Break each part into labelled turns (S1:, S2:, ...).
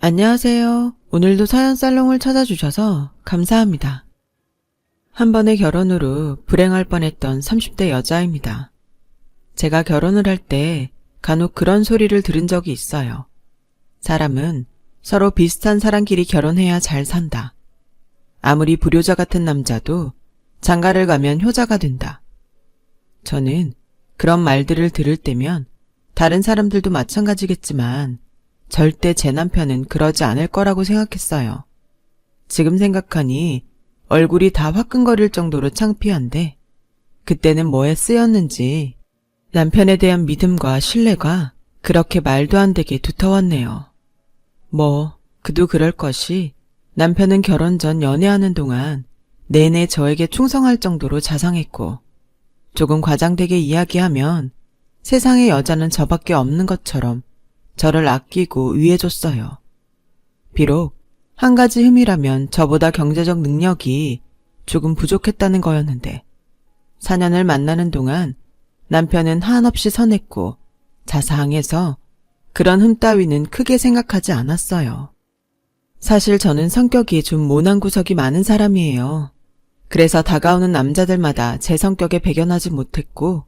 S1: 안녕하세요. 오늘도 사연살롱을 찾아주셔서 감사합니다. 한 번의 결혼으로 불행할 뻔했던 30대 여자입니다. 제가 결혼을 할 때 간혹 그런 소리를 들은 적이 있어요. 사람은 서로 비슷한 사람끼리 결혼해야 잘 산다. 아무리 불효자 같은 남자도 장가를 가면 효자가 된다. 저는 그런 말들을 들을 때면 다른 사람들도 마찬가지겠지만 절대 제 남편은 그러지 않을 거라고 생각했어요. 지금 생각하니 얼굴이 다 화끈거릴 정도로 창피한데 그때는 뭐에 쓰였는지 남편에 대한 믿음과 신뢰가 그렇게 말도 안 되게 두터웠네요. 그도 그럴 것이 남편은 결혼 전 연애하는 동안 내내 저에게 충성할 정도로 자상했고 조금 과장되게 이야기하면 세상에 여자는 저밖에 없는 것처럼 저를 아끼고 위해줬어요. 비록 한 가지 흠이라면 저보다 경제적 능력이 조금 부족했다는 거였는데 4년을 만나는 동안 남편은 한없이 선했고 자상해서 그런 흠 따위는 크게 생각하지 않았어요. 사실 저는 성격이 좀 모난 구석이 많은 사람이에요. 그래서 다가오는 남자들마다 제 성격에 배견하지 못했고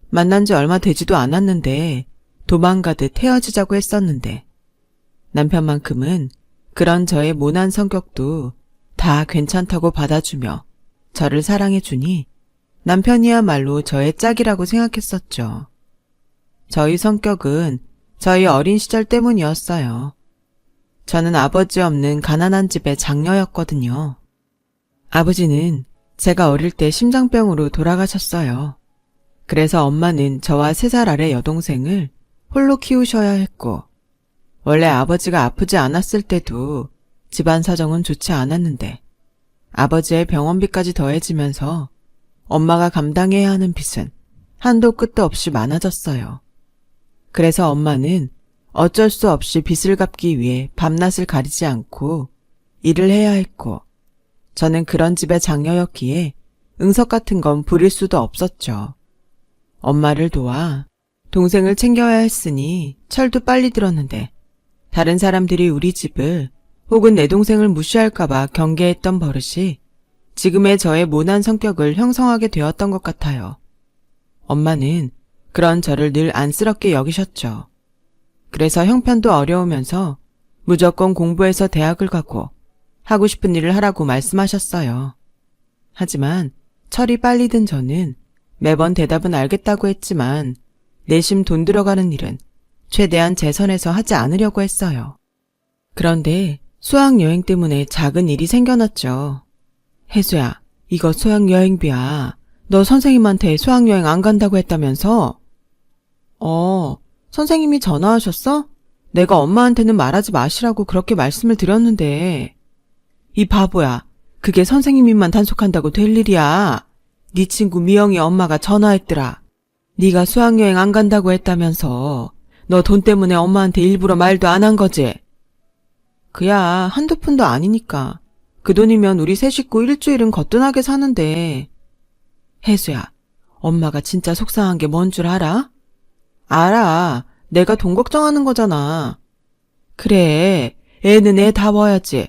S1: 만난 지 얼마 되지도 않았는데 도망가듯 헤어지자고 했었는데 남편만큼은 그런 저의 모난 성격도 다 괜찮다고 받아주며 저를 사랑해주니 남편이야말로 저의 짝이라고 생각했었죠. 저희 성격은 저희 어린 시절 때문이었어요. 저는 아버지 없는 가난한 집의 장녀였거든요. 아버지는 제가 어릴 때 심장병으로 돌아가셨어요. 그래서 엄마는 저와 3살 아래 여동생을 홀로 키우셔야 했고 원래 아버지가 아프지 않았을 때도 집안 사정은 좋지 않았는데 아버지의 병원비까지 더해지면서 엄마가 감당해야 하는 빚은 한도 끝도 없이 많아졌어요. 그래서 엄마는 어쩔 수 없이 빚을 갚기 위해 밤낮을 가리지 않고 일을 해야 했고 저는 그런 집의 장녀였기에 응석 같은 건 부릴 수도 없었죠. 엄마를 도와 동생을 챙겨야 했으니 철도 빨리 들었는데 다른 사람들이 우리 집을 혹은 내 동생을 무시할까봐 경계했던 버릇이 지금의 저의 모난 성격을 형성하게 되었던 것 같아요. 엄마는 그런 저를 늘 안쓰럽게 여기셨죠. 그래서 형편도 어려우면서 무조건 공부해서 대학을 가고 하고 싶은 일을 하라고 말씀하셨어요. 하지만 철이 빨리 든 저는 매번 대답은 알겠다고 했지만 내심 돈 들어가는 일은 최대한 제 선에서 하지 않으려고 했어요. 그런데 수학여행 때문에 작은 일이 생겨났죠. 혜수야, 이거 수학여행비야. 너 선생님한테 수학여행 안 간다고 했다면서? 선생님이 전화하셨어? 내가 엄마한테는 말하지 마시라고 그렇게 말씀을 드렸는데. 이 바보야, 그게 선생님만 단속한다고 될 일이야. 네 친구 미영이 엄마가 전화했더라. 네가 수학여행 안 간다고 했다면서 너 돈 때문에 엄마한테 일부러 말도 안 한 거지? 그야 한두 푼도 아니니까. 그 돈이면 우리 세 식구 일주일은 거뜬하게 사는데. 혜수야, 엄마가 진짜 속상한 게 뭔 줄 알아? 알아. 내가 돈 걱정하는 거잖아. 그래, 애는 애 다워야지.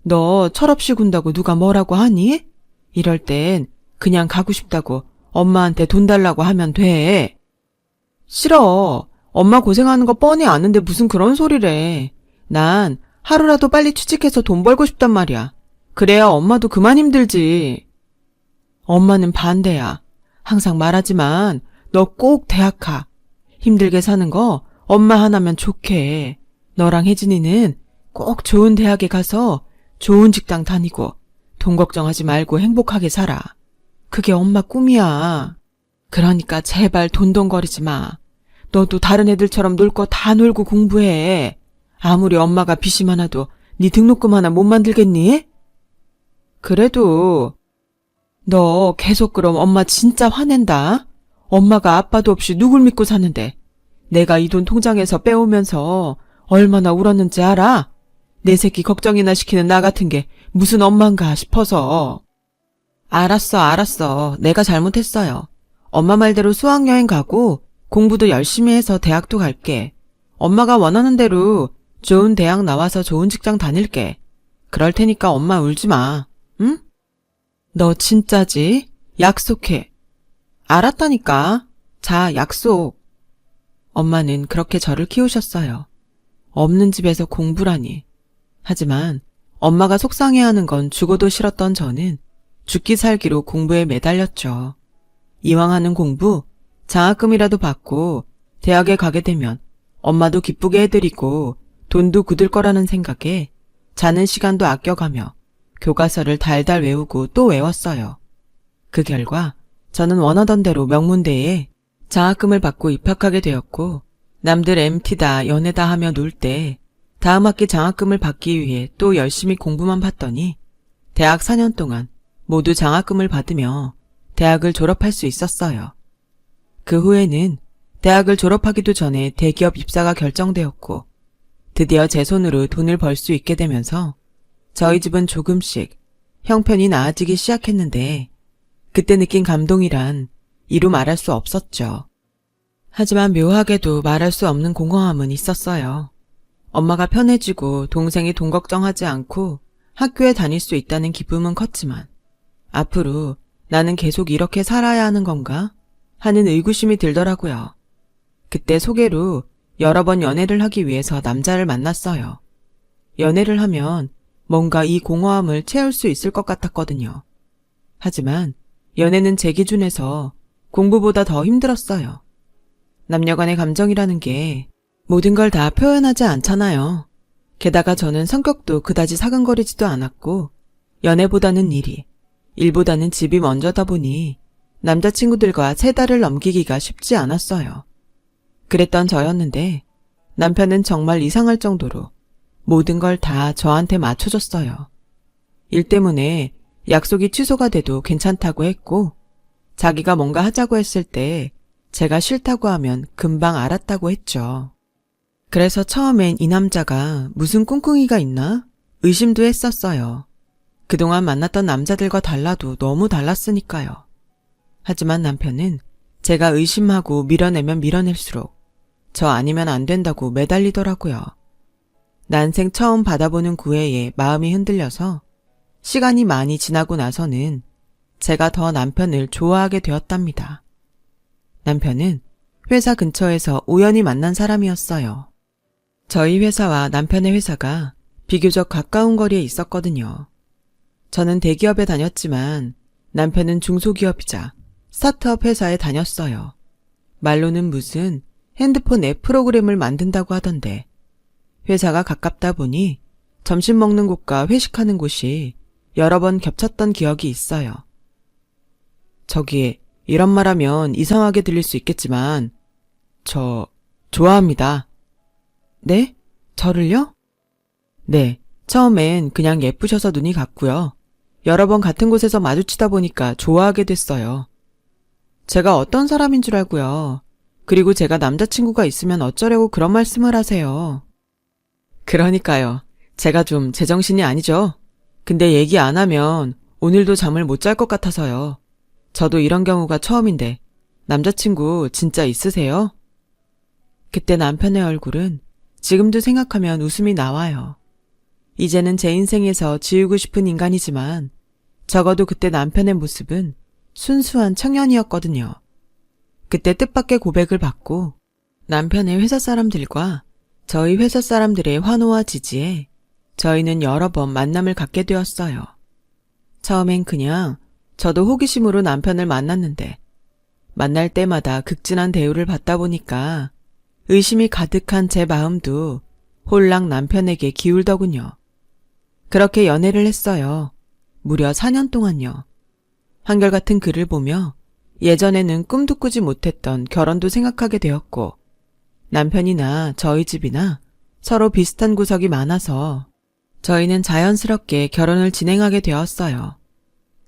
S1: 너 철없이 군다고 누가 뭐라고 하니? 이럴 땐 그냥 가고 싶다고 엄마한테 돈 달라고 하면 돼. 싫어. 엄마 고생하는 거 뻔히 아는데 무슨 그런 소리래. 난 하루라도 빨리 취직해서 돈 벌고 싶단 말이야. 그래야 엄마도 그만 힘들지. 엄마는 반대야. 항상 말하지만 너 꼭 대학 가. 힘들게 사는 거 엄마 하나면 좋게. 너랑 혜진이는 꼭 좋은 대학에 가서 좋은 직장 다니고 돈 걱정하지 말고 행복하게 살아. 그게 엄마 꿈이야. 그러니까 제발 돈돈거리지 마. 너도 다른 애들처럼 놀 거 다 놀고 공부해. 아무리 엄마가 빚이 많아도 네 등록금 하나 못 만들겠니? 그래도 너 계속 그럼 엄마 진짜 화낸다. 엄마가 아빠도 없이 누굴 믿고 사는데 내가 이 돈 통장에서 빼오면서 얼마나 울었는지 알아? 내 새끼 걱정이나 시키는 나 같은 게 무슨 엄마인가 싶어서. 알았어. 내가 잘못했어요. 엄마 말대로 수학여행 가고 공부도 열심히 해서 대학도 갈게. 엄마가 원하는 대로 좋은 대학 나와서 좋은 직장 다닐게. 그럴 테니까 엄마 울지 마. 응? 너 진짜지? 약속해. 알았다니까. 자, 약속. 엄마는 그렇게 저를 키우셨어요. 없는 집에서 공부라니. 하지만 엄마가 속상해하는 건 죽어도 싫었던 저는 죽기 살기로 공부에 매달렸죠. 이왕 하는 공부, 장학금이라도 받고 대학에 가게 되면 엄마도 기쁘게 해드리고 돈도 굳을 거라는 생각에 자는 시간도 아껴가며 교과서를 달달 외우고 또 외웠어요. 그 결과 저는 원하던 대로 명문대에 장학금을 받고 입학하게 되었고 남들 MT다 연애다 하며 놀 때 다음 학기 장학금을 받기 위해 또 열심히 공부만 봤더니 대학 4년 동안 모두 장학금을 받으며 대학을 졸업할 수 있었어요. 그 후에는 대학을 졸업하기도 전에 대기업 입사가 결정되었고 드디어 제 손으로 돈을 벌 수 있게 되면서 저희 집은 조금씩 형편이 나아지기 시작했는데 그때 느낀 감동이란 이루 말할 수 없었죠. 하지만 묘하게도 말할 수 없는 공허함은 있었어요. 엄마가 편해지고 동생이 돈 걱정하지 않고 학교에 다닐 수 있다는 기쁨은 컸지만 앞으로 나는 계속 이렇게 살아야 하는 건가 하는 의구심이 들더라고요. 그때 소개로 여러 번 연애를 하기 위해서 남자를 만났어요. 연애를 하면 뭔가 이 공허함을 채울 수 있을 것 같았거든요. 하지만 연애는 제 기준에서 공부보다 더 힘들었어요. 남녀간의 감정이라는 게 모든 걸 다 표현하지 않잖아요. 게다가 저는 성격도 그다지 사근거리지도 않았고 연애보다는 일보다는 집이 먼저다 보니 남자친구들과 3달을 넘기기가 쉽지 않았어요. 그랬던 저였는데 남편은 정말 이상할 정도로 모든 걸 다 저한테 맞춰줬어요. 일 때문에 약속이 취소가 돼도 괜찮다고 했고 자기가 뭔가 하자고 했을 때 제가 싫다고 하면 금방 알았다고 했죠. 그래서 처음엔 이 남자가 무슨 꿍꿍이가 있나 의심도 했었어요. 그동안 만났던 남자들과 달라도 너무 달랐으니까요. 하지만 남편은 제가 의심하고 밀어내면 밀어낼수록 저 아니면 안 된다고 매달리더라고요. 난생 처음 받아보는 구애에 마음이 흔들려서 시간이 많이 지나고 나서는 제가 더 남편을 좋아하게 되었답니다. 남편은 회사 근처에서 우연히 만난 사람이었어요. 저희 회사와 남편의 회사가 비교적 가까운 거리에 있었거든요. 저는 대기업에 다녔지만 남편은 중소기업이자 스타트업 회사에 다녔어요. 말로는 무슨 핸드폰 앱 프로그램을 만든다고 하던데 회사가 가깝다 보니 점심 먹는 곳과 회식하는 곳이 여러 번 겹쳤던 기억이 있어요. 저기 이런 말하면 이상하게 들릴 수 있겠지만 저 좋아합니다. 네? 저를요? 네, 처음엔 그냥 예쁘셔서 눈이 갔고요. 여러 번 같은 곳에서 마주치다 보니까 좋아하게 됐어요. 제가 어떤 사람인 줄 알고요. 그리고 제가 남자친구가 있으면 어쩌려고 그런 말씀을 하세요. 그러니까요. 제가 좀 제정신이 아니죠? 근데 얘기 안 하면 오늘도 잠을 못 잘 것 같아서요. 저도 이런 경우가 처음인데 남자친구 진짜 있으세요? 그때 남편의 얼굴은 지금도 생각하면 웃음이 나와요. 이제는 제 인생에서 지우고 싶은 인간이지만 적어도 그때 남편의 모습은 순수한 청년이었거든요. 그때 뜻밖의 고백을 받고 남편의 회사 사람들과 저희 회사 사람들의 환호와 지지에 저희는 여러 번 만남을 갖게 되었어요. 처음엔 그냥 저도 호기심으로 남편을 만났는데 만날 때마다 극진한 대우를 받다 보니까 의심이 가득한 제 마음도 홀랑 남편에게 기울더군요. 그렇게 연애를 했어요. 무려 4년 동안요. 한결같은 글을 보며 예전에는 꿈도 꾸지 못했던 결혼도 생각하게 되었고 남편이나 저희 집이나 서로 비슷한 구석이 많아서 저희는 자연스럽게 결혼을 진행하게 되었어요.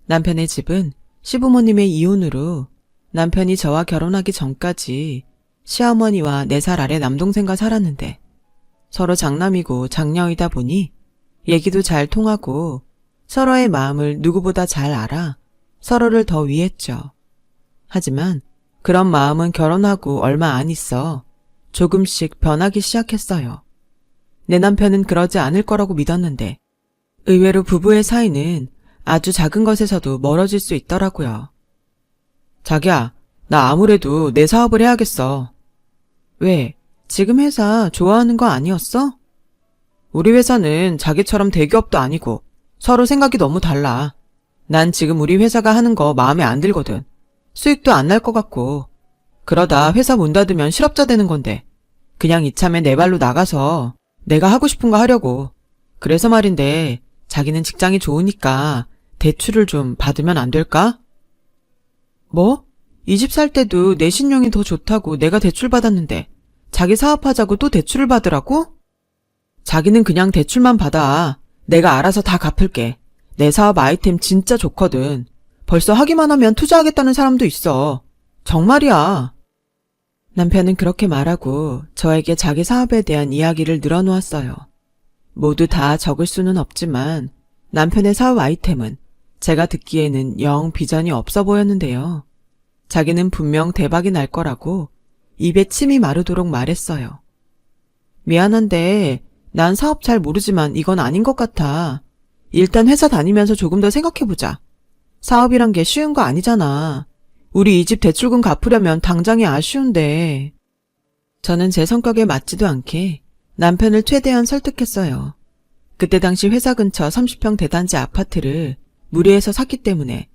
S1: 남편의 집은 시부모님의 이혼으로 남편이 저와 결혼하기 전까지 시어머니와 4살 아래 남동생과 살았는데 서로 장남이고 장녀이다 보니 얘기도 잘 통하고 서로의 마음을 누구보다 잘 알아 서로를 더 위했죠. 하지만 그런 마음은 결혼하고 얼마 안 있어 조금씩 변하기 시작했어요. 내 남편은 그러지 않을 거라고 믿었는데 의외로 부부의 사이는 아주 작은 것에서도 멀어질 수 있더라고요. 자기야, 나 아무래도 내 사업을 해야겠어. 왜? 지금 회사 좋아하는 거 아니었어? 우리 회사는 자기처럼 대기업도 아니고 서로 생각이 너무 달라. 난 지금 우리 회사가 하는 거 마음에 안 들거든. 수익도 안 날 것 같고. 그러다 회사 문 닫으면 실업자 되는 건데 그냥 이참에 내 발로 나가서 내가 하고 싶은 거 하려고. 그래서 말인데 자기는 직장이 좋으니까 대출을 좀 받으면 안 될까? 뭐? 이 집 살 때도 내 신용이 더 좋다고 내가 대출 받았는데 자기 사업하자고 또 대출을 받으라고? 자기는 그냥 대출만 받아. 내가 알아서 다 갚을게. 내 사업 아이템 진짜 좋거든. 벌써 하기만 하면 투자하겠다는 사람도 있어. 정말이야. 남편은 그렇게 말하고 저에게 자기 사업에 대한 이야기를 늘어놓았어요. 모두 다 적을 수는 없지만 남편의 사업 아이템은 제가 듣기에는 영 비전이 없어 보였는데요. 자기는 분명 대박이 날 거라고 입에 침이 마르도록 말했어요. 미안한데 난 사업 잘 모르지만 이건 아닌 것 같아. 일단 회사 다니면서 조금 더 생각해보자. 사업이란 게 쉬운 거 아니잖아. 우리 이 집 대출금 갚으려면 당장이 아쉬운데. 저는 제 성격에 맞지도 않게 남편을 최대한 설득했어요. 그때 당시 회사 근처 30평 대단지 아파트를 무리해서 샀기 때문에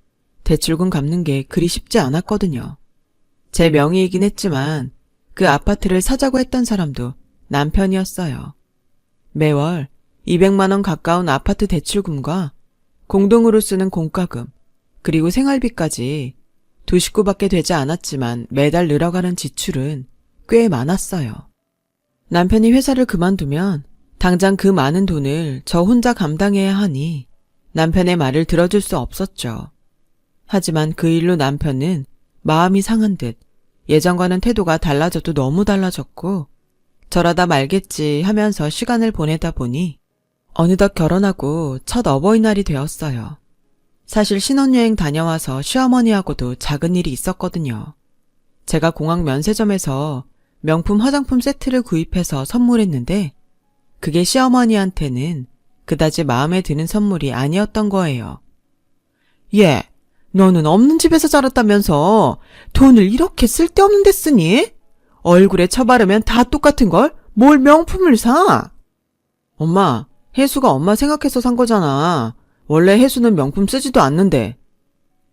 S1: 대출금 갚는 게 그리 쉽지 않았거든요. 제 명의이긴 했지만 그 아파트를 사자고 했던 사람도 남편이었어요. 매월 200만 원 가까운 아파트 대출금과 공동으로 쓰는 공과금, 그리고 생활비까지 두 식구밖에 되지 않았지만 매달 늘어가는 지출은 꽤 많았어요. 남편이 회사를 그만두면 당장 그 많은 돈을 저 혼자 감당해야 하니 남편의 말을 들어줄 수 없었죠. 하지만 그 일로 남편은 마음이 상한 듯 예전과는 태도가 달라져도 너무 달라졌고 저러다 말겠지 하면서 시간을 보내다 보니 어느덧 결혼하고 첫 어버이날이 되었어요. 사실 신혼여행 다녀와서 시어머니하고도 작은 일이 있었거든요. 제가 공항 면세점에서 명품 화장품 세트를 구입해서 선물했는데 그게 시어머니한테는 그다지 마음에 드는 선물이 아니었던 거예요. 얘, 너는 없는 집에서 자랐다면서 돈을 이렇게 쓸데없는 데 쓰니? 얼굴에 쳐바르면 다 똑같은 걸 뭘 명품을 사? 엄마, 혜수가 엄마 생각해서 산 거잖아. 원래 혜수는 명품 쓰지도 않는데.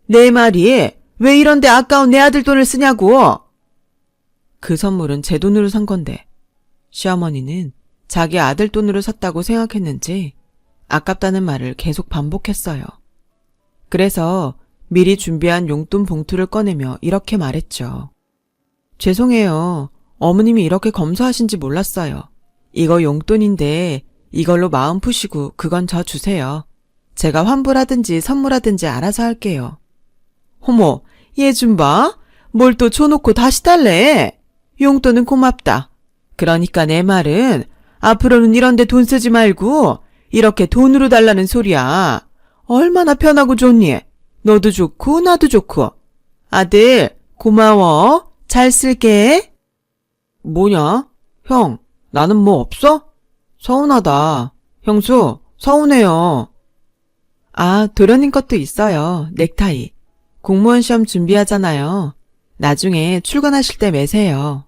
S1: 내 말이 왜 이런데 아까운 내 아들 돈을 쓰냐고. 그 선물은 제 돈으로 산 건데 시어머니는 자기 아들 돈으로 샀다고 생각했는지 아깝다는 말을 계속 반복했어요. 그래서 미리 준비한 용돈 봉투를 꺼내며 이렇게 말했죠. 죄송해요. 어머님이 이렇게 검소하신지 몰랐어요. 이거 용돈인데 이걸로 마음 푸시고 그건 저 주세요. 제가 환불하든지 선물하든지 알아서 할게요. 어머, 얘 좀 봐. 뭘 또 줘놓고 다시 달래. 용돈은 고맙다. 그러니까 내 말은 앞으로는 이런 데 돈 쓰지 말고 이렇게 돈으로 달라는 소리야. 얼마나 편하고 좋니? 너도 좋고 나도 좋고. 아들, 고마워. 잘 쓸게. 뭐냐? 형, 나는 뭐 없어? 서운하다. 형수, 서운해요. 아, 도련님 것도 있어요. 넥타이. 공무원 시험 준비하잖아요. 나중에 출근하실 때 매세요.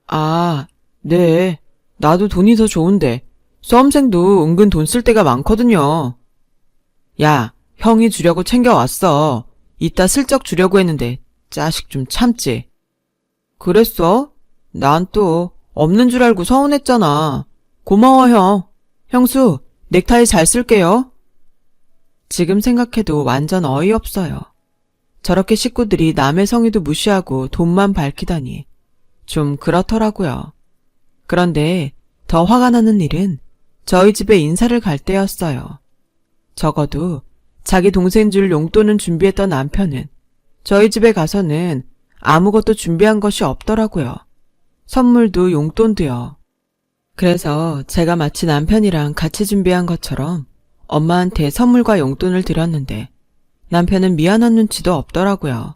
S1: 아, 네. 나도 돈이 더 좋은데 수험생도 은근 돈 쓸 때가 많거든요. 야, 형이 주려고 챙겨왔어. 이따 슬쩍 주려고 했는데 자식 좀 참지. 그랬어? 난 또 없는 줄 알고 서운했잖아. 고마워 형. 형수, 넥타이 잘 쓸게요. 지금 생각해도 완전 어이없어요. 저렇게 식구들이 남의 성의도 무시하고 돈만 밝히다니 좀 그렇더라고요. 그런데 더 화가 나는 일은 저희 집에 인사를 갈 때였어요. 적어도 자기 동생 줄 용돈은 준비했던 남편은 저희 집에 가서는 아무것도 준비한 것이 없더라고요. 선물도 용돈도요. 그래서 제가 마치 남편이랑 같이 준비한 것처럼 엄마한테 선물과 용돈을 드렸는데 남편은 미안한 눈치도 없더라고요.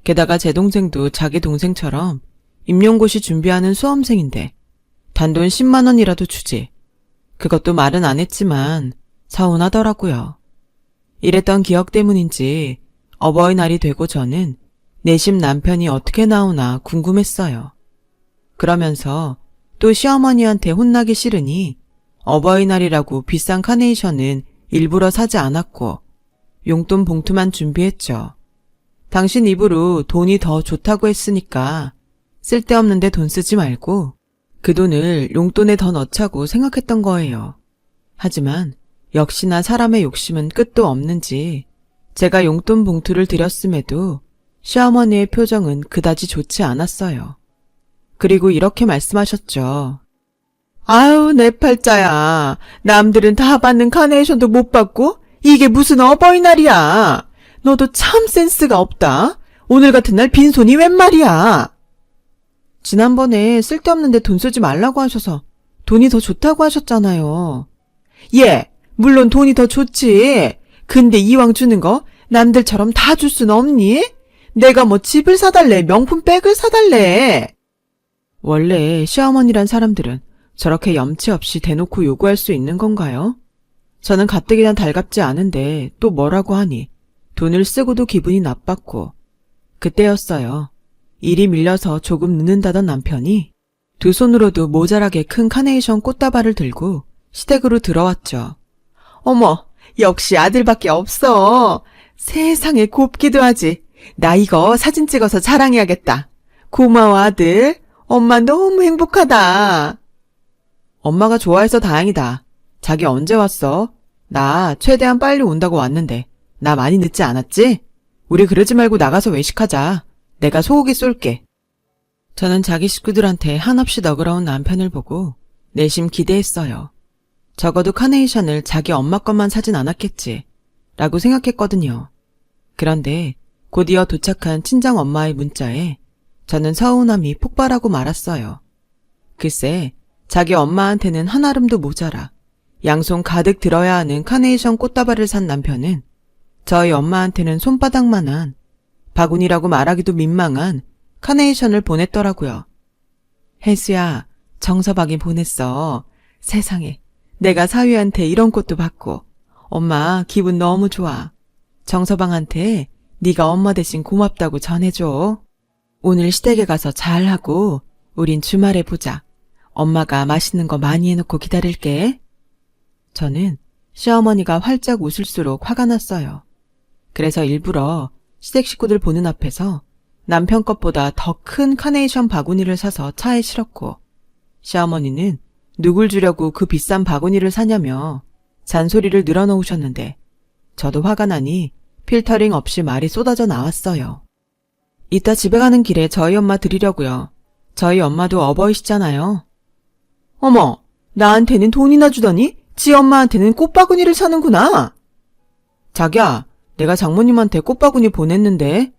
S1: 게다가 제 동생도 자기 동생처럼 임용고시 준비하는 수험생인데 단돈 10만 원이라도 주지 그것도 말은 안 했지만 서운하더라고요. 이랬던 기억 때문인지 어버이날이 되고 저는 내심 남편이 어떻게 나오나 궁금했어요. 그러면서 또 시어머니한테 혼나기 싫으니 어버이날이라고 비싼 카네이션은 일부러 사지 않았고 용돈 봉투만 준비했죠. 당신 입으로 돈이 더 좋다고 했으니까 쓸데없는데 돈 쓰지 말고 그 돈을 용돈에 더 넣자고 생각했던 거예요. 하지만 역시나 사람의 욕심은 끝도 없는지 제가 용돈 봉투를 드렸음에도 시어머니의 표정은 그다지 좋지 않았어요. 그리고 이렇게 말씀하셨죠. 아유, 내 팔자야. 남들은 다 받는 카네이션도 못 받고 이게 무슨 어버이날이야. 너도 참 센스가 없다. 오늘 같은 날 빈손이 웬 말이야. 지난번에 쓸데없는데 돈 쓰지 말라고 하셔서 돈이 더 좋다고 하셨잖아요. 예, 물론 돈이 더 좋지. 근데 이왕 주는 거 남들처럼 다 줄 순 없니? 내가 뭐 집을 사달래, 명품백을 사달래. 원래 시어머니란 사람들은 저렇게 염치 없이 대놓고 요구할 수 있는 건가요? 저는 가뜩이나 달갑지 않은데 또 뭐라고 하니 돈을 쓰고도 기분이 나빴고 그때였어요. 일이 밀려서 조금 늦는다던 남편이 두 손으로도 모자라게 큰 카네이션 꽃다발을 들고 시댁으로 들어왔죠. 어머, 역시 아들밖에 없어. 세상에 곱기도 하지. 나 이거 사진 찍어서 자랑해야겠다. 고마워 아들. 엄마 너무 행복하다. 엄마가 좋아해서 다행이다. 자기 언제 왔어? 나 최대한 빨리 온다고 왔는데 나 많이 늦지 않았지? 우리 그러지 말고 나가서 외식하자. 내가 소고기 쏠게. 저는 자기 식구들한테 한없이 너그러운 남편을 보고 내심 기대했어요. 적어도 카네이션을 자기 엄마 것만 사진 않았겠지 라고 생각했거든요. 그런데 곧이어 도착한 친정엄마의 문자에 저는 서운함이 폭발하고 말았어요. 글쎄 자기 엄마한테는 한아름도 모자라 양손 가득 들어야 하는 카네이션 꽃다발을 산 남편은 저희 엄마한테는 손바닥만한 바구니라고 말하기도 민망한 카네이션을 보냈더라고요. 혜수야, 정서방이 보냈어. 세상에, 내가 사위한테 이런 꽃도 받고 엄마 기분 너무 좋아. 정서방한테 네가 엄마 대신 고맙다고 전해줘. 오늘 시댁에 가서 잘하고 우린 주말에 보자. 엄마가 맛있는 거 많이 해놓고 기다릴게. 저는 시어머니가 활짝 웃을수록 화가 났어요. 그래서 일부러 시댁 식구들 보는 앞에서 남편 것보다 더 큰 카네이션 바구니를 사서 차에 실었고 시어머니는 누굴 주려고 그 비싼 바구니를 사냐며 잔소리를 늘어놓으셨는데 저도 화가 나니 필터링 없이 말이 쏟아져 나왔어요. 이따 집에 가는 길에 저희 엄마 드리려고요. 저희 엄마도 어버이시잖아요. 어머, 나한테는 돈이나 주더니 지 엄마한테는 꽃바구니를 사는구나. 자기야, 내가 장모님한테 꽃바구니 보냈는데.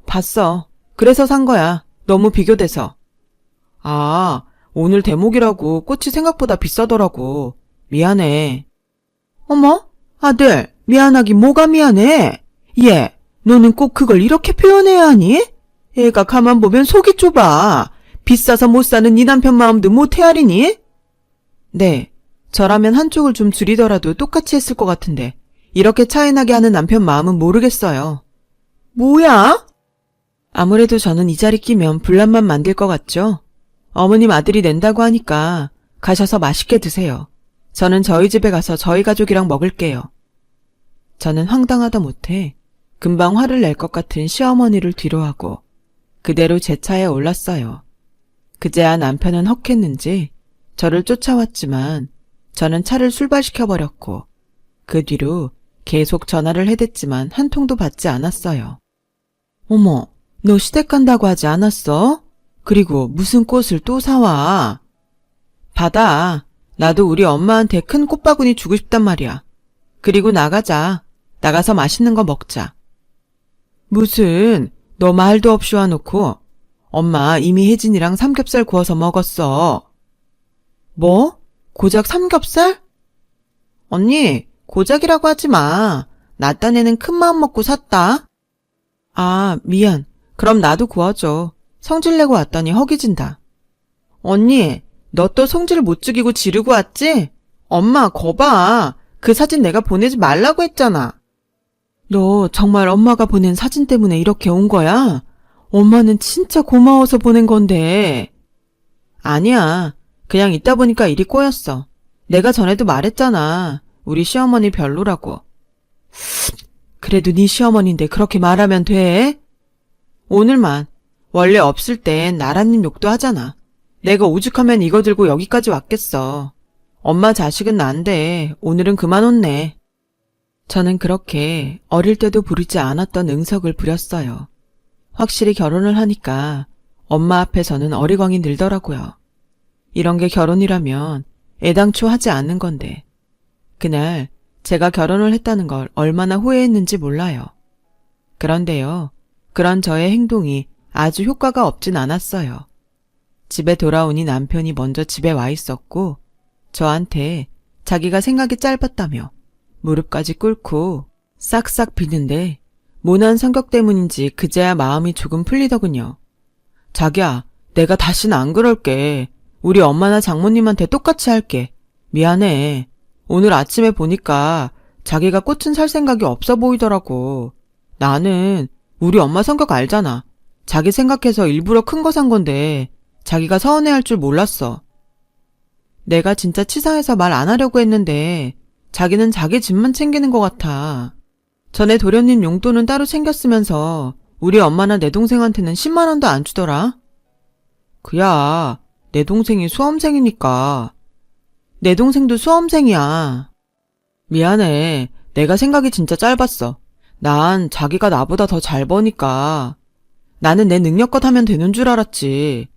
S1: 봤어. 그래서 산 거야. 너무 비교돼서. 아, 오늘 대목이라고 꽃이 생각보다 비싸더라고. 미안해. 어머, 아들, 미안하긴 뭐가 미안해. 얘, 너는 꼭 그걸 이렇게 표현해야 하니? 애가 가만 보면 속이 좁아. 비싸서 못 사는 네 남편 마음도 못 헤아리니? 네, 저라면 한쪽을 좀 줄이더라도 똑같이 했을 것 같은데 이렇게 차이나게 하는 남편 마음은 모르겠어요. 뭐야? 아무래도 저는 이 자리 끼면 분란만 만들 것 같죠? 어머님 아들이 낸다고 하니까 가셔서 맛있게 드세요. 저는 저희 집에 가서 저희 가족이랑 먹을게요. 저는 황당하다 못해 금방 화를 낼 것 같은 시어머니를 뒤로하고 그대로 제 차에 올랐어요. 그제야 남편은 헉했는지 저를 쫓아왔지만 저는 차를 출발시켜버렸고 그 뒤로 계속 전화를 해댔지만 한 통도 받지 않았어요. 어머, 너 시댁 간다고 하지 않았어? 그리고 무슨 꽃을 또 사와? 받아. 나도 우리 엄마한테 큰 꽃바구니 주고 싶단 말이야. 그리고 나가자. 나가서 맛있는 거 먹자. 무슨, 너 말도 없이 와놓고 엄마 이미 혜진이랑 삼겹살 구워서 먹었어. 뭐? 고작 삼겹살? 언니, 고작이라고 하지 마. 나 딴에는 큰 마음 먹고 샀다. 아, 미안. 그럼 나도 구워줘. 성질내고 왔더니 허기진다. 언니, 너 또 성질 못 죽이고 지르고 왔지? 엄마, 거 봐. 그 사진 내가 보내지 말라고 했잖아. 너 정말 엄마가 보낸 사진 때문에 이렇게 온 거야? 엄마는 진짜 고마워서 보낸 건데. 아니야. 그냥 있다 보니까 일이 꼬였어. 내가 전에도 말했잖아. 우리 시어머니 별로라고. 그래도 네 시어머니인데 그렇게 말하면 돼? 오늘만. 원래 없을 땐 나라님 욕도 하잖아. 내가 오죽하면 이거 들고 여기까지 왔겠어. 엄마 자식은 난데 오늘은 그만 혼내. 저는 그렇게 어릴 때도 부리지 않았던 응석을 부렸어요. 확실히 결혼을 하니까 엄마 앞에서는 어리광이 늘더라고요. 이런 게 결혼이라면 애당초 하지 않는 건데. 그날 제가 결혼을 했다는 걸 얼마나 후회했는지 몰라요. 그런데요, 그런 저의 행동이 아주 효과가 없진 않았어요. 집에 돌아오니 남편이 먼저 집에 와 있었고 저한테 자기가 생각이 짧았다며 무릎까지 꿇고 싹싹 비는데 모난 성격 때문인지 그제야 마음이 조금 풀리더군요. 자기야, 내가 다시는 안 그럴게. 우리 엄마나 장모님한테 똑같이 할게. 미안해. 오늘 아침에 보니까 자기가 꽃은 살 생각이 없어 보이더라고. 나는 우리 엄마 성격 알잖아. 자기 생각해서 일부러 큰 거 산 건데 자기가 서운해할 줄 몰랐어. 내가 진짜 치사해서 말 안 하려고 했는데 자기는 자기 집만 챙기는 것 같아. 전에 도련님 용돈은 따로 챙겼으면서 우리 엄마나 내 동생한테는 10만 원도 안 주더라. 그야, 내 동생이 수험생이니까. 내 동생도 수험생이야. 미안해. 내가 생각이 진짜 짧았어. 난 자기가 나보다 더 잘 버니까. 나는 내 능력껏 하면 되는 줄 알았지.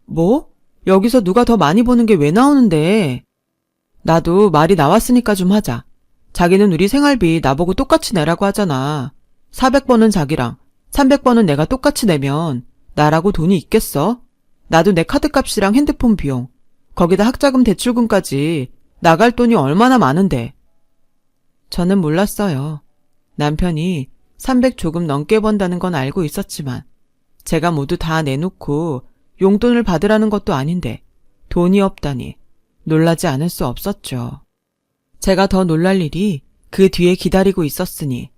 S1: 뭐? 여기서 누가 더 많이 버는 게 왜 나오는데? 나도 말이 나왔으니까 좀 하자. 자기는 우리 생활비 나보고 똑같이 내라고 하잖아. 400번은 자기랑 300번은 내가 똑같이 내면 나라고 돈이 있겠어? 나도 내 카드값이랑 핸드폰 비용, 거기다 학자금 대출금까지 나갈 돈이 얼마나 많은데. 저는 몰랐어요. 남편이 300 조금 넘게 번다는 건 알고 있었지만 제가 모두 다 내놓고 용돈을 받으라는 것도 아닌데 돈이 없다니 놀라지 않을 수 없었죠. 제가 더 놀랄 일이 그 뒤에 기다리고 있었으니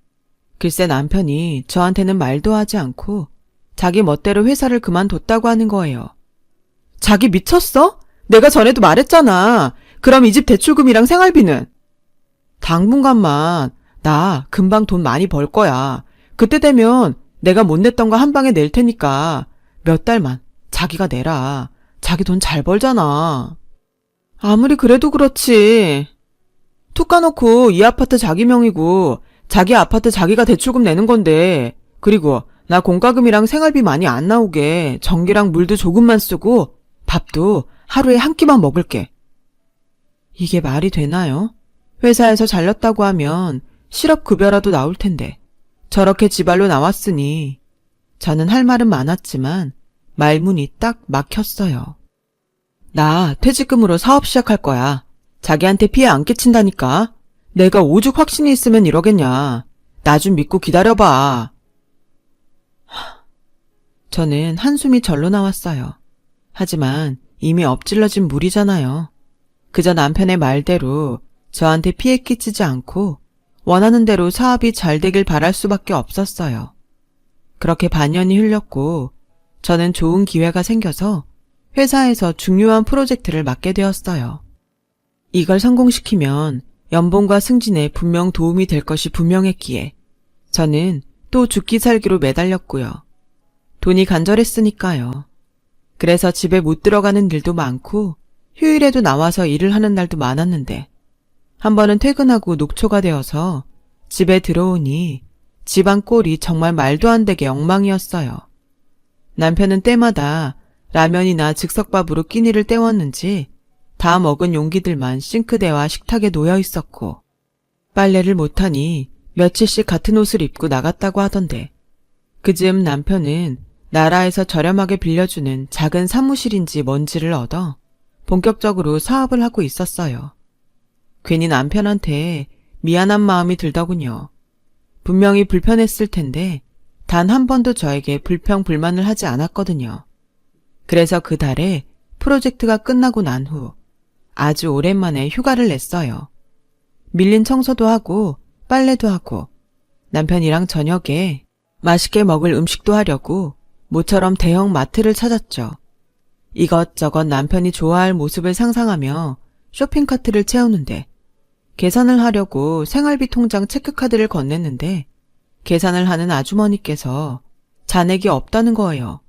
S1: 글쎄 남편이 저한테는 말도 하지 않고 자기 멋대로 회사를 그만뒀다고 하는 거예요. 자기 미쳤어? 내가 전에도 말했잖아. 그럼 이 집 대출금이랑 생활비는? 당분간만. 나 금방 돈 많이 벌 거야. 그때 되면 내가 못 냈던 거 한 방에 낼 테니까 몇 달만 자기가 내라. 자기 돈 잘 벌잖아. 아무리 그래도 그렇지. 툭 까놓고 이 아파트 자기 명이고 자기 아파트 자기가 대출금 내는 건데, 그리고 나 공과금이랑 생활비 많이 안 나오게 전기랑 물도 조금만 쓰고 밥도 하루에 한 끼만 먹을게. 이게 말이 되나요? 회사에서 잘렸다고 하면 실업급여라도 나올 텐데 저렇게 지발로 나왔으니 저는 할 말은 많았지만 말문이 딱 막혔어요. 나 퇴직금으로 사업 시작할 거야. 자기한테 피해 안 끼친다니까. 내가 오죽 확신이 있으면 이러겠냐. 나 좀 믿고 기다려봐. 저는 한숨이 절로 나왔어요. 하지만 이미 엎질러진 물이잖아요. 그저 남편의 말대로 저한테 피해 끼치지 않고 원하는 대로 사업이 잘 되길 바랄 수밖에 없었어요. 그렇게 반년이 흘렸고 저는 좋은 기회가 생겨서 회사에서 중요한 프로젝트를 맡게 되었어요. 이걸 성공시키면 연봉과 승진에 분명 도움이 될 것이 분명했기에 저는 또 죽기 살기로 매달렸고요. 돈이 간절했으니까요. 그래서 집에 못 들어가는 일도 많고 휴일에도 나와서 일을 하는 날도 많았는데 한 번은 퇴근하고 녹초가 되어서 집에 들어오니 집안 꼴이 정말 말도 안 되게 엉망이었어요. 남편은 때마다 라면이나 즉석밥으로 끼니를 때웠는지 다 먹은 용기들만 싱크대와 식탁에 놓여 있었고 빨래를 못하니 며칠씩 같은 옷을 입고 나갔다고 하던데 그즈음 남편은 나라에서 저렴하게 빌려주는 작은 사무실인지 뭔지를 얻어 본격적으로 사업을 하고 있었어요. 괜히 남편한테 미안한 마음이 들더군요. 분명히 불편했을 텐데 단 한 번도 저에게 불평불만을 하지 않았거든요. 그래서 그 달에 프로젝트가 끝나고 난 후 아주 오랜만에 휴가를 냈어요. 밀린 청소도 하고 빨래도 하고 남편이랑 저녁에 맛있게 먹을 음식도 하려고 모처럼 대형 마트를 찾았죠. 이것저것 남편이 좋아할 모습을 상상하며 쇼핑카트를 채우는데 계산을 하려고 생활비 통장 체크카드를 건넸는데 계산을 하는 아주머니께서 잔액이 없다는 거예요.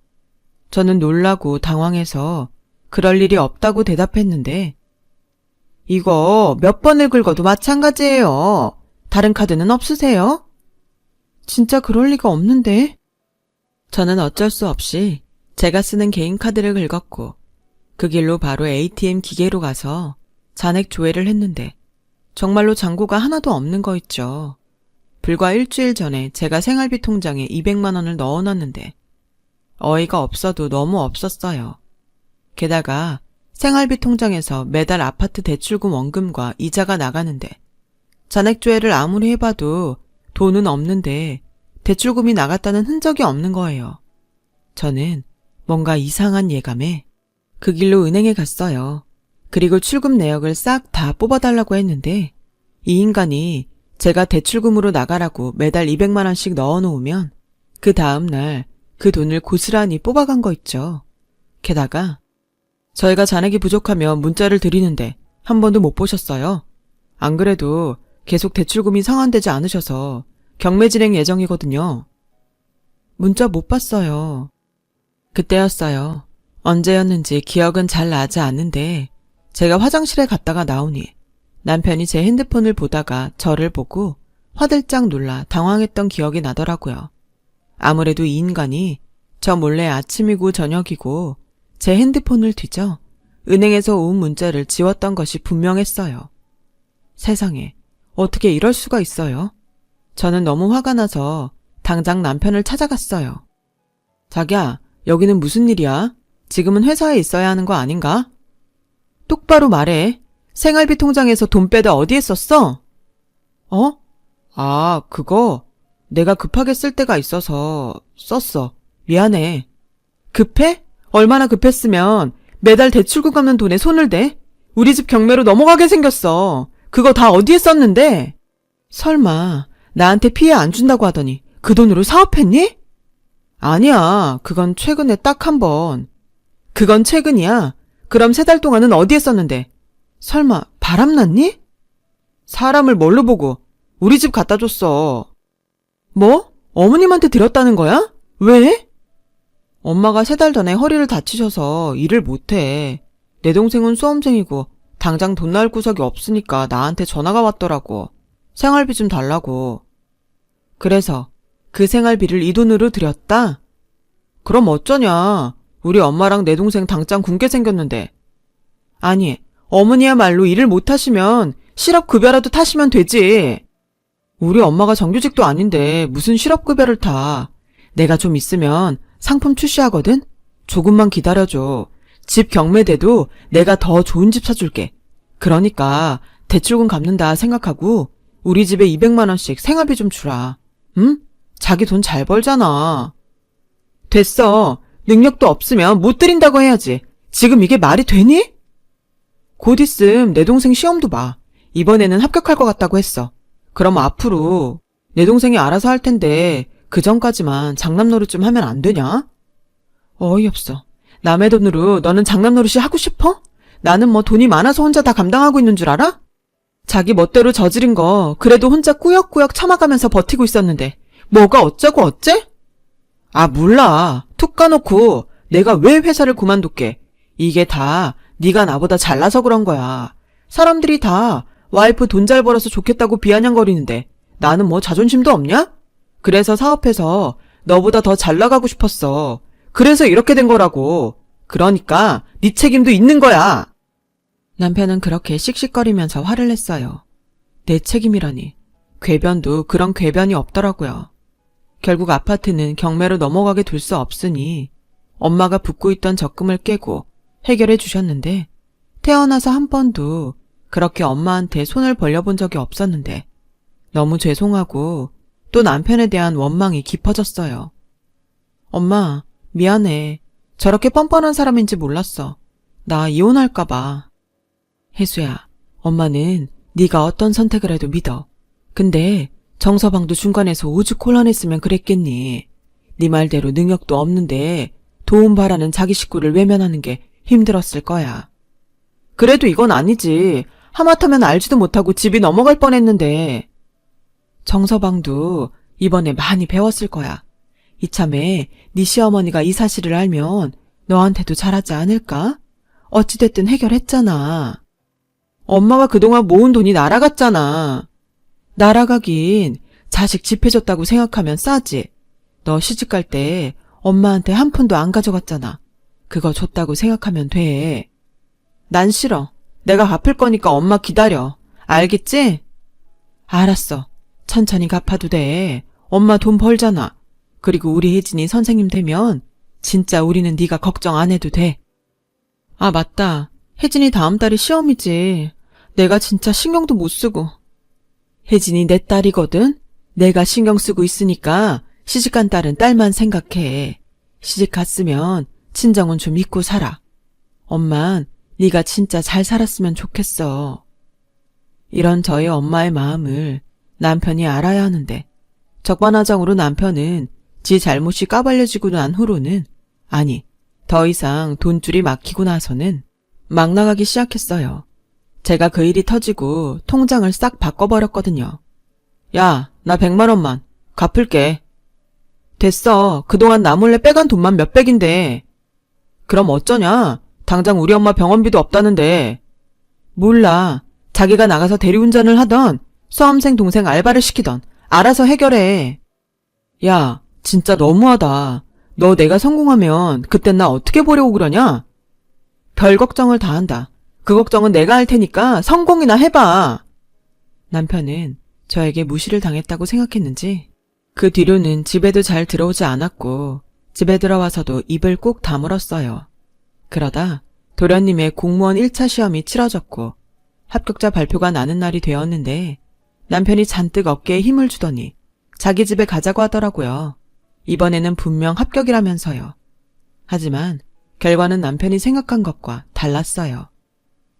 S1: 저는 놀라고 당황해서 그럴 일이 없다고 대답했는데 이거 몇 번을 긁어도 마찬가지예요. 다른 카드는 없으세요? 진짜 그럴 리가 없는데. 저는 어쩔 수 없이 제가 쓰는 개인 카드를 긁었고 그 길로 바로 ATM 기계로 가서 잔액 조회를 했는데 정말로 잔고가 하나도 없는 거 있죠. 불과 일주일 전에 제가 생활비 통장에 200만 원을 넣어놨는데 어이가 없어도 너무 없었어요. 게다가 생활비 통장에서 매달 아파트 대출금 원금과 이자가 나가는데 잔액 조회를 아무리 해봐도 돈은 없는데 대출금이 나갔다는 흔적이 없는 거예요. 저는 뭔가 이상한 예감에 그 길로 은행에 갔어요. 그리고 출금 내역을 싹 다 뽑아달라고 했는데 이 인간이 제가 대출금으로 나가라고 매달 200만 원씩 넣어놓으면 그 다음날 그 돈을 고스란히 뽑아간 거 있죠. 게다가 저희가 잔액이 부족하면 문자를 드리는데 한 번도 못 보셨어요. 안 그래도 계속 대출금이 상환되지 않으셔서 경매 진행 예정이거든요. 문자 못 봤어요. 그때였어요. 언제였는지 기억은 잘 나지 않는데 제가 화장실에 갔다가 나오니 남편이 제 핸드폰을 보다가 저를 보고 화들짝 놀라 당황했던 기억이 나더라고요. 아무래도 이 인간이 저 몰래 아침이고 저녁이고 제 핸드폰을 뒤져 은행에서 온 문자를 지웠던 것이 분명했어요. 세상에, 어떻게 이럴 수가 있어요? 저는 너무 화가 나서 당장 남편을 찾아갔어요. 자기야, 여기는 무슨 일이야? 지금은 회사에 있어야 하는 거 아닌가? 똑바로 말해. 생활비 통장에서 돈 빼다 어디에 썼어? 그거 내가 급하게 쓸 때가 있어서 썼어. 미안해. 급해? 얼마나 급했으면 매달 대출금 갚는 돈에 손을 대? 우리 집 경매로 넘어가게 생겼어. 그거 다 어디에 썼는데? 설마 나한테 피해 안 준다고 하더니 그 돈으로 사업했니? 아니야. 그건 최근에 딱 한 번. 그건 최근이야. 그럼 3달 동안은 어디에 썼는데? 설마 바람났니? 사람을 뭘로 보고 우리 집 갖다 줬어. 뭐? 어머님한테 드렸다는 거야? 왜? 엄마가 3달 전에 허리를 다치셔서 일을 못해. 내 동생은 수험생이고 당장 돈 나올 구석이 없으니까 나한테 전화가 왔더라고. 생활비 좀 달라고. 그래서 그 생활비를 이 돈으로 드렸다? 그럼 어쩌냐. 우리 엄마랑 내 동생 당장 굶게 생겼는데. 아니, 어머니야말로 일을 못하시면 실업급여라도 타시면 되지. 우리 엄마가 정규직도 아닌데 무슨 실업급여를 타. 내가 좀 있으면 상품 출시하거든? 조금만 기다려줘. 집 경매돼도 내가 더 좋은 집 사줄게. 그러니까 대출금 갚는다 생각하고 우리 집에 200만 원씩 생활비 좀 주라. 응? 자기 돈 잘 벌잖아. 됐어. 능력도 없으면 못 드린다고 해야지. 지금 이게 말이 되니? 곧 있음 내 동생 시험도 봐. 이번에는 합격할 것 같다고 했어. 그럼 앞으로 내 동생이 알아서 할 텐데 그 전까지만 장남 노릇 좀 하면 안 되냐? 어이없어. 남의 돈으로 너는 장남 노릇이 하고 싶어? 나는 뭐 돈이 많아서 혼자 다 감당하고 있는 줄 알아? 자기 멋대로 저지른 거 그래도 혼자 꾸역꾸역 참아가면서 버티고 있었는데 뭐가 어쩌고 어째? 몰라. 툭 까놓고 내가 왜 회사를 그만둘게. 이게 다 네가 나보다 잘나서 그런 거야. 사람들이 다 와이프 돈 잘 벌어서 좋겠다고 비아냥거리는데 나는 뭐 자존심도 없냐? 그래서 사업해서 너보다 더 잘 나가고 싶었어. 그래서 이렇게 된 거라고. 그러니까 네 책임도 있는 거야. 남편은 그렇게 씩씩거리면서 화를 냈어요. 내 책임이라니. 궤변도 그런 궤변이 없더라고요. 결국 아파트는 경매로 넘어가게 둘 수 없으니 엄마가 붓고 있던 적금을 깨고 해결해 주셨는데 태어나서 한 번도 그렇게 엄마한테 손을 벌려본 적이 없었는데 너무 죄송하고 또 남편에 대한 원망이 깊어졌어요. 엄마, 미안해. 저렇게 뻔뻔한 사람인지 몰랐어. 나 이혼할까봐. 혜수야, 엄마는 네가 어떤 선택을 해도 믿어. 근데 정서방도 중간에서 오죽 곤란했으면 그랬겠니. 네 말대로 능력도 없는데 도움 바라는 자기 식구를 외면하는 게 힘들었을 거야. 그래도 이건 아니지. 하마터면 알지도 못하고 집이 넘어갈 뻔했는데. 정서방도 이번에 많이 배웠을 거야. 이참에 네 시어머니가 이 사실을 알면 너한테도 잘하지 않을까? 어찌됐든 해결했잖아. 엄마가 그동안 모은 돈이 날아갔잖아. 날아가긴 자식 집 해줬다고 생각하면 싸지. 너 시집갈 때 엄마한테 한 푼도 안 가져갔잖아. 그거 줬다고 생각하면 돼. 난 싫어. 내가 갚을 거니까 엄마 기다려. 알겠지? 알았어. 천천히 갚아도 돼. 엄마 돈 벌잖아. 그리고 우리 혜진이 선생님 되면 진짜 우리는 네가 걱정 안 해도 돼. 아, 맞다. 혜진이 다음 달이 시험이지. 내가 진짜 신경도 못 쓰고. 혜진이 내 딸이거든? 내가 신경 쓰고 있으니까 시집간 딸은 딸만 생각해. 시집 갔으면 친정은 좀 잊고 살아. 엄만 네가 진짜 잘 살았으면 좋겠어. 이런 저희 엄마의 마음을 남편이 알아야 하는데 적반하장으로 남편은 지 잘못이 까발려지고 난 후로는 아니 더 이상 돈줄이 막히고 나서는 막 나가기 시작했어요. 제가 그 일이 터지고 통장을 싹 바꿔버렸거든요. 야, 나 100만 원만 갚을게. 됐어. 그동안 나 몰래 빼간 돈만 몇백인데. 그럼 어쩌냐? 당장 우리 엄마 병원비도 없다는데. 몰라. 자기가 나가서 대리운전을 하던 수험생 동생 알바를 시키던 알아서 해결해. 야, 진짜 너무하다. 너 내가 성공하면 그땐 나 어떻게 보려고 그러냐? 별 걱정을 다 한다. 그 걱정은 내가 할 테니까 성공이나 해봐. 남편은 저에게 무시를 당했다고 생각했는지 그 뒤로는 집에도 잘 들어오지 않았고 집에 들어와서도 입을 꾹 다물었어요. 그러다 도련님의 공무원 1차 시험이 치러졌고 합격자 발표가 나는 날이 되었는데 남편이 잔뜩 어깨에 힘을 주더니 자기 집에 가자고 하더라고요. 이번에는 분명 합격이라면서요. 하지만 결과는 남편이 생각한 것과 달랐어요.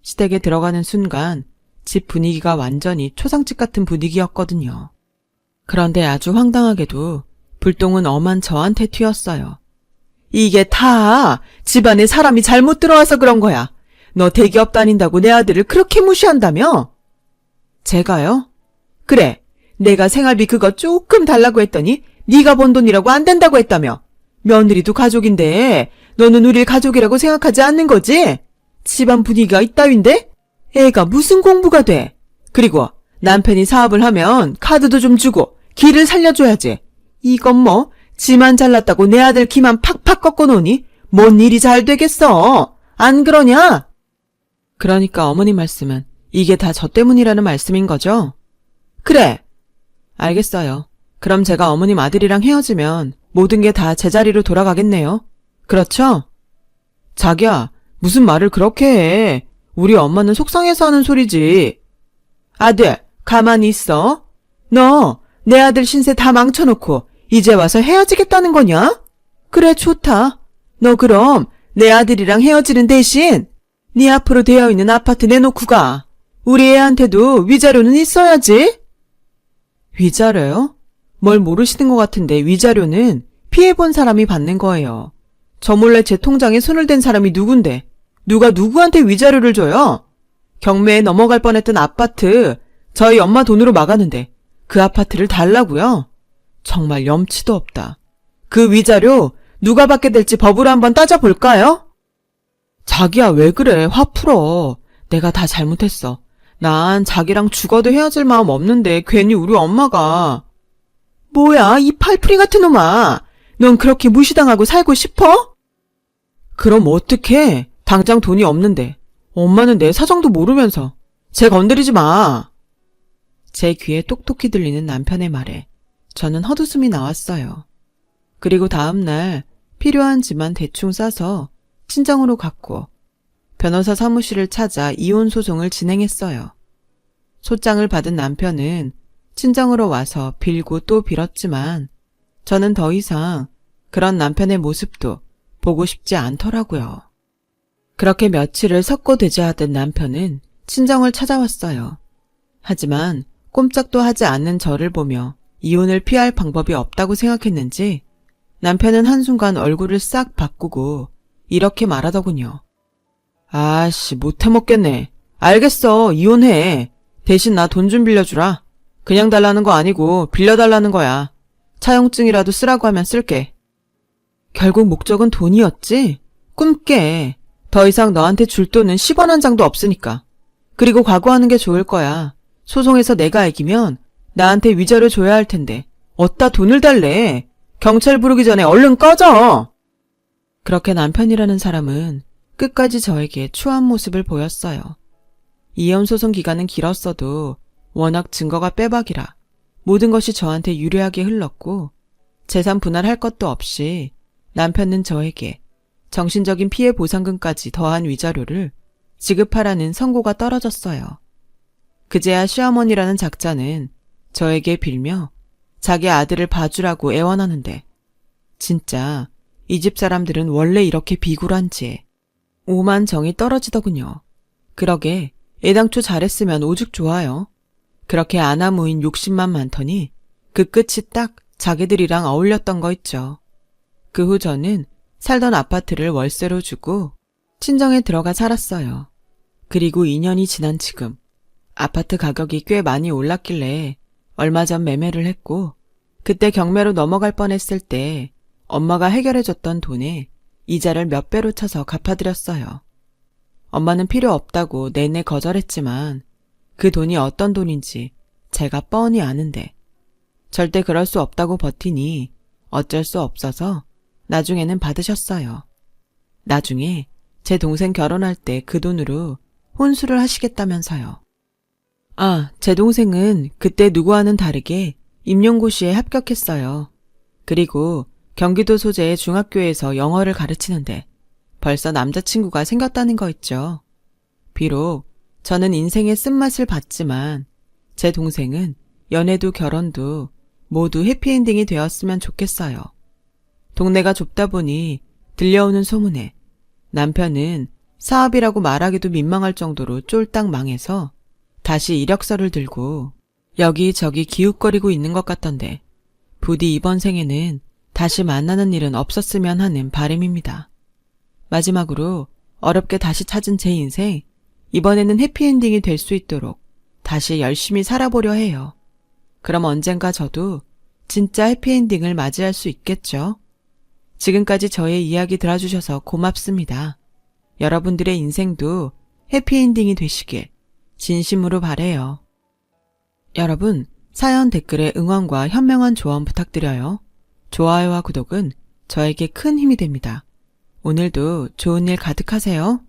S1: 시댁에 들어가는 순간 집 분위기가 완전히 초상집 같은 분위기였거든요. 그런데 아주 황당하게도 불똥은 엄한 저한테 튀었어요. 이게 다 집안에 사람이 잘못 들어와서 그런 거야. 너 대기업 다닌다고 내 아들을 그렇게 무시한다며? 제가요? 그래. 내가 생활비 그거 조금 달라고 했더니 네가 번 돈이라고 안 된다고 했다며. 며느리도 가족인데 너는 우릴 가족이라고 생각하지 않는 거지? 집안 분위기가 이따윈데? 애가 무슨 공부가 돼? 그리고 남편이 사업을 하면 카드도 좀 주고 기를 살려줘야지. 이건 뭐 지만 잘났다고 내 아들 기만 팍팍 꺾어놓으니 뭔 일이 잘 되겠어. 안 그러냐? 그러니까 어머니 말씀은 이게 다 저 때문이라는 말씀인 거죠? 그래. 알겠어요. 그럼 제가 어머님 아들이랑 헤어지면 모든 게 다 제자리로 돌아가겠네요. 그렇죠? 자기야, 무슨 말을 그렇게 해. 우리 엄마는 속상해서 하는 소리지. 아들, 가만히 있어. 너 내 아들 신세 다 망쳐놓고 이제 와서 헤어지겠다는 거냐? 그래, 좋다. 너 그럼 내 아들이랑 헤어지는 대신 네 앞으로 되어 있는 아파트 내놓고 가. 우리 애한테도 위자료는 있어야지. 위자료요? 뭘 모르시는 것 같은데 위자료는 피해본 사람이 받는 거예요. 저 몰래 제 통장에 손을 댄 사람이 누군데 누가 누구한테 위자료를 줘요? 경매에 넘어갈 뻔했던 아파트 저희 엄마 돈으로 막았는데 그 아파트를 달라고요? 정말 염치도 없다. 그 위자료 누가 받게 될지 법으로 한번 따져볼까요? 자기야, 왜 그래? 화 풀어. 내가 다 잘못했어. 난 자기랑 죽어도 헤어질 마음 없는데 괜히 우리 엄마가. 뭐야, 이 팔풀이 같은 놈아. 넌 그렇게 무시당하고 살고 싶어? 그럼 어떡해? 당장 돈이 없는데. 엄마는 내 사정도 모르면서. 쟤 건드리지 마. 제 귀에 똑똑히 들리는 남편의 말에 저는 헛웃음이 나왔어요. 그리고 다음 날 필요한 집만 대충 싸서 친정으로 갔고 변호사 사무실을 찾아 이혼 소송을 진행했어요. 소장을 받은 남편은 친정으로 와서 빌고 또 빌었지만 저는 더 이상 그런 남편의 모습도 보고 싶지 않더라고요. 그렇게 며칠을 석고대죄하던 남편은 친정을 찾아왔어요. 하지만 꼼짝도 하지 않는 저를 보며 이혼을 피할 방법이 없다고 생각했는지 남편은 한순간 얼굴을 싹 바꾸고 이렇게 말하더군요. 아씨, 못해먹겠네. 알겠어, 이혼해. 대신 나 돈 좀 빌려주라. 그냥 달라는 거 아니고 빌려달라는 거야. 차용증이라도 쓰라고 하면 쓸게. 결국 목적은 돈이었지? 꿈깨. 더 이상 너한테 줄 돈은 10원 한 장도 없으니까. 그리고 각오하는 게 좋을 거야. 소송에서 내가 이기면 나한테 위자료 줘야 할 텐데 어디다 돈을 달래. 경찰 부르기 전에 얼른 꺼져. 그렇게 남편이라는 사람은 끝까지 저에게 추한 모습을 보였어요. 이혼 소송 기간은 길었어도 워낙 증거가 빼박이라 모든 것이 저한테 유리하게 흘렀고 재산 분할할 것도 없이 남편은 저에게 정신적인 피해 보상금까지 더한 위자료를 지급하라는 선고가 떨어졌어요. 그제야 시어머니라는 작자는 저에게 빌며 자기 아들을 봐주라고 애원하는데 진짜 이 집 사람들은 원래 이렇게 비굴한지 오만 정이 떨어지더군요. 그러게 애당초 잘했으면 오죽 좋아요. 그렇게 아나무인 욕심만 많더니 그 끝이 딱 자기들이랑 어울렸던 거 있죠. 그 후 저는 살던 아파트를 월세로 주고 친정에 들어가 살았어요. 그리고 2년이 지난 지금 아파트 가격이 꽤 많이 올랐길래 얼마 전 매매를 했고 그때 경매로 넘어갈 뻔했을 때 엄마가 해결해줬던 돈에 이자를 몇 배로 쳐서 갚아드렸어요. 엄마는 필요 없다고 내내 거절했지만 그 돈이 어떤 돈인지 제가 뻔히 아는데 절대 그럴 수 없다고 버티니 어쩔 수 없어서 나중에는 받으셨어요. 나중에 제 동생 결혼할 때 그 돈으로 혼수를 하시겠다면서요. 아, 제 동생은 그때 누구와는 다르게 임용고시에 합격했어요. 그리고 경기도 소재의 중학교에서 영어를 가르치는데 벌써 남자친구가 생겼다는 거 있죠. 비록 저는 인생의 쓴맛을 봤지만 제 동생은 연애도 결혼도 모두 해피엔딩이 되었으면 좋겠어요. 동네가 좁다 보니 들려오는 소문에 남편은 사업이라고 말하기도 민망할 정도로 쫄딱 망해서 다시 이력서를 들고 여기저기 기웃거리고 있는 것 같던데 부디 이번 생에는 다시 만나는 일은 없었으면 하는 바람입니다. 마지막으로 어렵게 다시 찾은 제 인생, 이번에는 해피엔딩이 될 수 있도록 다시 열심히 살아보려 해요. 그럼 언젠가 저도 진짜 해피엔딩을 맞이할 수 있겠죠? 지금까지 저의 이야기 들어주셔서 고맙습니다. 여러분들의 인생도 해피엔딩이 되시길 진심으로 바래요. 여러분, 사연 댓글에 응원과 현명한 조언 부탁드려요. 좋아요와 구독은 저에게 큰 힘이 됩니다. 오늘도 좋은 일 가득하세요.